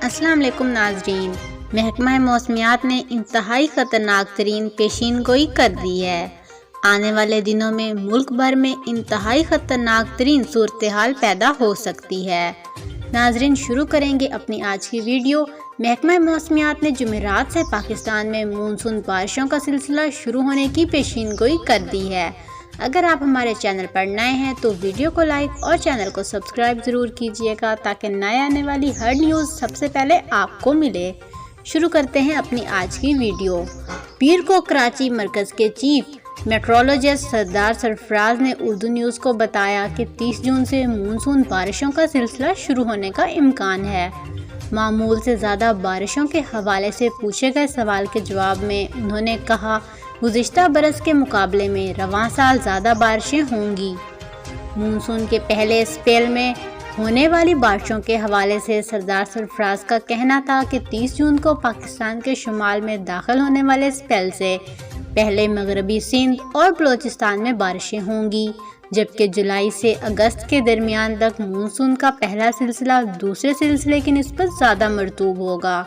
السلام علیکم ناظرین، محکمہ موسمیات نے انتہائی خطرناک ترین پیشین گوئی کر دی ہے۔ آنے والے دنوں میں ملک بھر میں انتہائی خطرناک ترین صورتحال پیدا ہو سکتی ہے۔ ناظرین، شروع کریں گے اپنی آج کی ویڈیو۔ محکمہ موسمیات نے جمعرات سے پاکستان میں مونسون بارشوں کا سلسلہ شروع ہونے کی پیشین گوئی کر دی ہے۔ اگر آپ ہمارے چینل پر نئے ہیں تو ویڈیو کو لائک اور چینل کو سبسکرائب ضرور کیجیے گا تاکہ نئے آنے والی ہر نیوز سب سے پہلے آپ کو ملے۔ شروع کرتے ہیں اپنی آج کی ویڈیو۔ پیر کو کراچی مرکز کے چیف میٹرولوجسٹ سردار سرفراز نے اردو نیوز کو بتایا کہ 30 جون سے مونسون بارشوں کا سلسلہ شروع ہونے کا امکان ہے۔ معمول سے زیادہ بارشوں کے حوالے سے پوچھے گئے سوال کے جواب میں انہوں نے کہا، گزشتہ برس کے مقابلے میں رواں سال زیادہ بارشیں ہوں گی۔ مونسون کے پہلے اسپیل میں ہونے والی بارشوں کے حوالے سے سردار سرفراز کا کہنا تھا کہ 30 جون کو پاکستان کے شمال میں داخل ہونے والے اسپیل سے پہلے مغربی سندھ اور بلوچستان میں بارشیں ہوں گی، جبکہ جولائی سے اگست کے درمیان تک مونسون کا پہلا سلسلہ دوسرے سلسلے کی نسبت زیادہ مرطوب ہوگا۔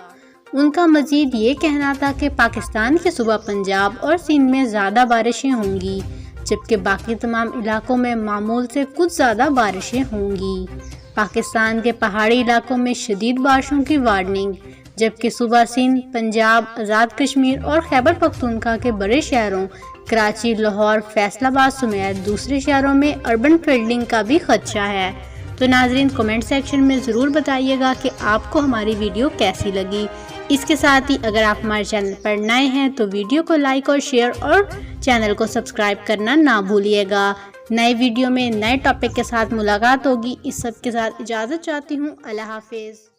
ان کا مزید یہ کہنا تھا کہ پاکستان کے صوبہ پنجاب اور سندھ میں زیادہ بارشیں ہوں گی، جبکہ باقی تمام علاقوں میں معمول سے کچھ زیادہ بارشیں ہوں گی۔ پاکستان کے پہاڑی علاقوں میں شدید بارشوں کی وارننگ، جبکہ صوبہ سندھ، پنجاب، آزاد کشمیر اور خیبر پختونخوا کے بڑے شہروں کراچی، لاہور، فیصل آباد سمیت دوسرے شہروں میں اربن فلڈنگ کا بھی خدشہ ہے۔ تو ناظرین، کمنٹ سیکشن میں ضرور بتائیے گا کہ آپ کو ہماری ویڈیو کیسی لگی۔ اس کے ساتھ ہی اگر آپ ہمارے چینل پر نئے ہیں تو ویڈیو کو لائک اور شیئر اور چینل کو سبسکرائب کرنا نہ بھولیے گا۔ نئے ویڈیو میں نئے ٹاپک کے ساتھ ملاقات ہوگی۔ اس سب کے ساتھ اجازت چاہتی ہوں۔ اللہ حافظ۔